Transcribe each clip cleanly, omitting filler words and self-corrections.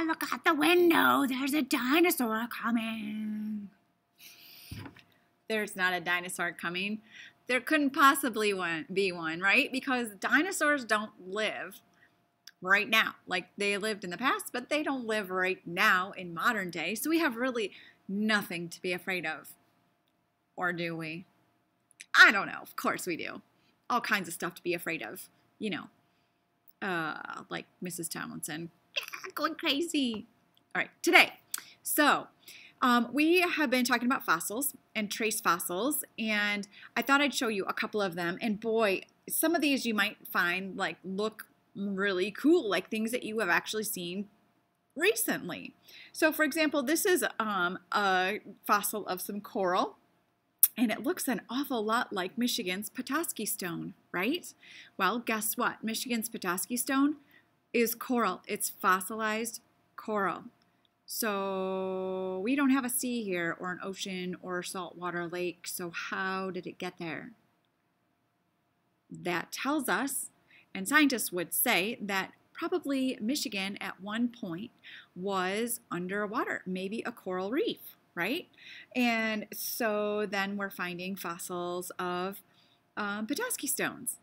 look out the window. There's a dinosaur coming. There's not a dinosaur coming. There couldn't possibly be one, right? Because dinosaurs don't live right now. Like they lived in the past, but they don't live right now in modern day. So we have really nothing to be afraid of. Or do we? I don't know. Of course we do. All kinds of stuff to be afraid of. You know, like Mrs. Tomlinson. Yeah, going crazy. All right, today. So we have been talking about fossils and trace fossils, and I thought I'd show you a couple of them. And boy, some of these you might find like look really cool, like things that you have actually seen recently. So for example, this is a fossil of some coral, and it looks an awful lot like Michigan's Petoskey stone, right? Well, guess what? Michigan's Petoskey stone is coral. It's fossilized coral. So we don't have a sea here or an ocean or a saltwater lake. So how did it get there? That tells us, and scientists would say, that probably Michigan at one point was underwater, maybe a coral reef, right? And so then we're finding fossils of Petoskey stones.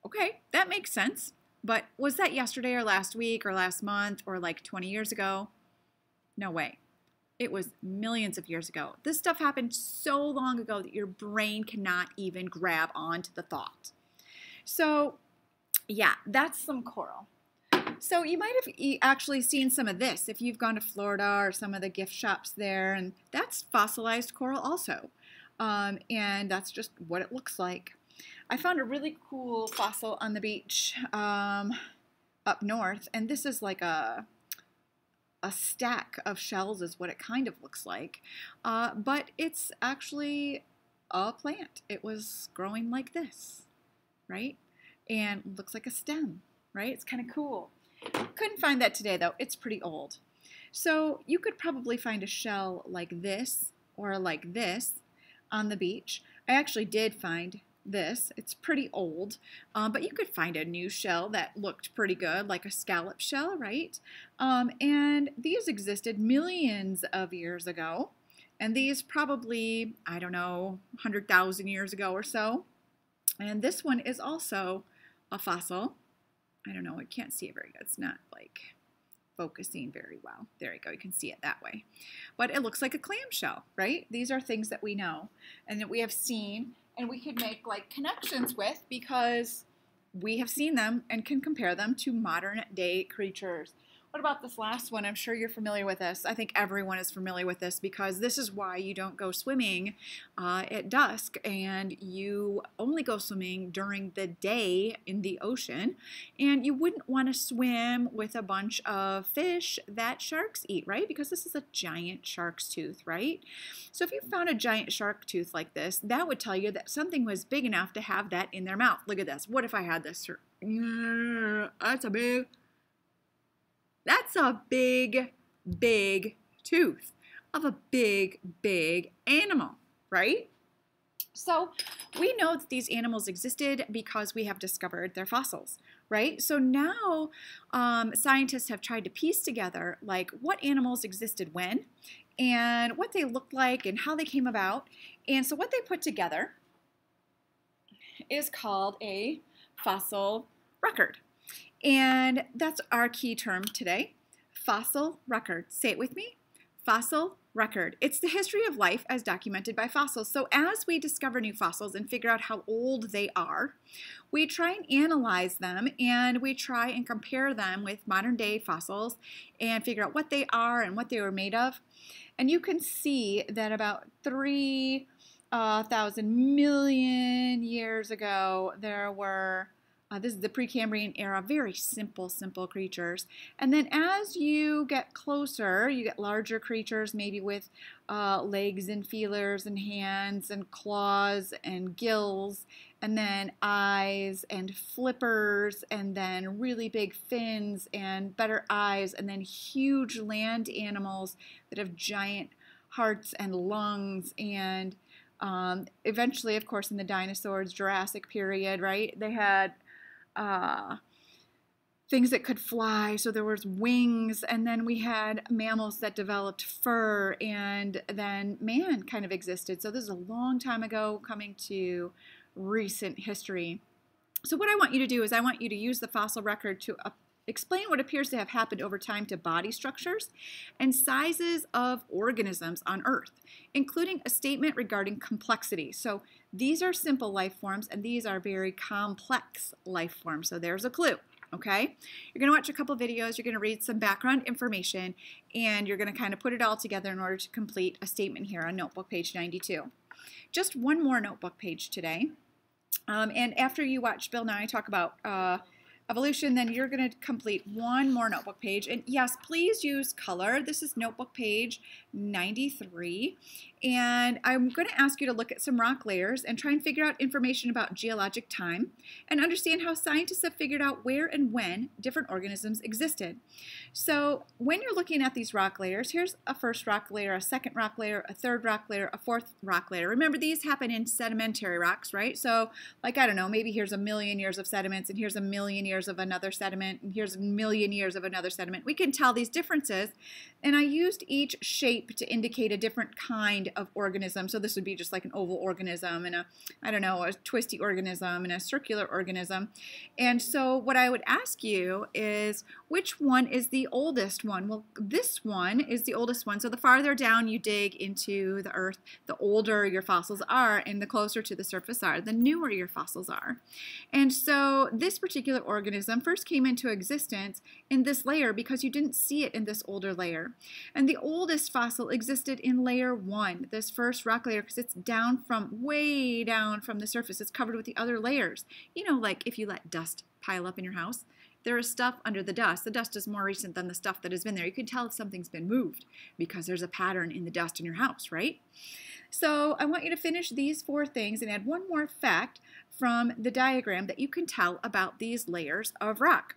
Okay, that makes sense. But was that yesterday or last week or last month or like 20 years ago? No way. It was millions of years ago. This stuff happened so long ago that your brain cannot even grab onto the thought. So yeah, that's some coral. So you might have actually seen some of this if you've gone to Florida or some of the gift shops there, and that's fossilized coral also. And that's just what it looks like. I found a really cool fossil on the beach up north, and this is like a stack of shells is what it kind of looks like, but it's actually a plant. It was growing like this, right? And looks like a stem, right? It's kind of cool. Couldn't find that today though. It's pretty old. So you could probably find a shell like this or like this on the beach. I actually did find this. It's pretty old, but you could find a new shell that looked pretty good, like a scallop shell, right? And these existed millions of years ago, and these probably, I don't know, 100,000 years ago or so. And this one is also a fossil. I don't know, I can't see it very good. It's not like focusing very well. There you go, you can see it that way. But it looks like a clamshell, right? These are things that we know and that we have seen and we could make like connections with because we have seen them and can compare them to modern day creatures. What about this last one? I'm sure you're familiar with this. I think everyone is familiar with this because this is why you don't go swimming at dusk and you only go swimming during the day in the ocean. And you wouldn't want to swim with a bunch of fish that sharks eat, right? Because this is a giant shark's tooth, right? So if you found a giant shark tooth like this, that would tell you that something was big enough to have that in their mouth. Look at this. What if I had this? That's a big, big tooth of a big, big animal, right? So we know that these animals existed because we have discovered their fossils, right? So now scientists have tried to piece together like what animals existed when and what they looked like and how they came about. And so what they put together is called a fossil record. And that's our key term today, fossil record. Say it with me, fossil record. It's the history of life as documented by fossils. So as we discover new fossils and figure out how old they are, we try and analyze them and we try and compare them with modern day fossils and figure out what they are and what they were made of. And you can see that about 3,000 million years ago, there were this is the Precambrian era, very simple creatures. And then as you get closer, you get larger creatures, maybe with legs and feelers and hands and claws and gills, and then eyes and flippers, and then really big fins and better eyes, and then huge land animals that have giant hearts and lungs. And eventually, of course, in the dinosaurs, Jurassic period, right, they had things that could fly, so there was wings, and then we had mammals that developed fur, and then man kind of existed. So this is a long time ago coming to recent history. So what I want you to do is I want you to use the fossil record to explain what appears to have happened over time to body structures and sizes of organisms on Earth, including a statement regarding complexity. So these are simple life forms, and these are very complex life forms. So there's a clue. Okay, you're going to watch a couple videos, you're going to read some background information, and you're going to kind of put it all together in order to complete a statement here on notebook page 92. Just one more notebook page today. And after you watch Bill and I talk about evolution, then you're going to complete one more notebook page. And yes, please use color. This is notebook page 93. And I'm going to ask you to look at some rock layers and try and figure out information about geologic time and understand how scientists have figured out where and when different organisms existed. So when you're looking at these rock layers, here's a first rock layer, a second rock layer, a third rock layer, a fourth rock layer. Remember, these happen in sedimentary rocks, right? So like, I don't know, maybe here's 1,000,000 years of sediments, and here's 1,000,000 years of another sediment, and here's 1,000,000 years of another sediment. We can tell these differences, and I used each shape to indicate a different kind of organism. So this would be just like an oval organism and I don't know, a twisty organism and a circular organism. And so what I would ask you is, which one is the oldest one? Well, this one is the oldest one. So the farther down you dig into the earth, the older your fossils are, and the closer to the surface are, the newer your fossils are. And so this particular organism first came into existence in this layer because you didn't see it in this older layer. And the oldest fossil existed in layer 1, this first rock layer, because it's way down from the surface. It's covered with the other layers. You know, like if you let dust pile up in your house, there is stuff under the dust. The dust is more recent than the stuff that has been there. You can tell if something's been moved because there's a pattern in the dust in your house, right? So I want you to finish these 4 things and add one more fact from the diagram that you can tell about these layers of rock.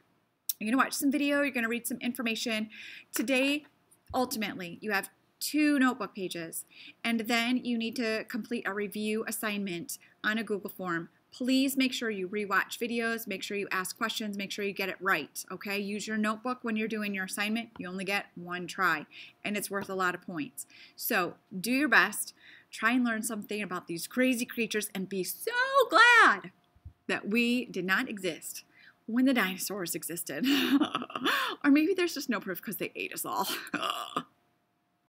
You're going to watch some video, you're going to read some information. Today, ultimately, you have 2 notebook pages, and then you need to complete a review assignment on a Google form. Please make sure you rewatch videos, make sure you ask questions, make sure you get it right, okay? Use your notebook when you're doing your assignment. You only get 1 try, and it's worth a lot of points. So do your best. Try and learn something about these crazy creatures and be so glad that we did not exist when the dinosaurs existed. Or maybe there's just no proof because they ate us all.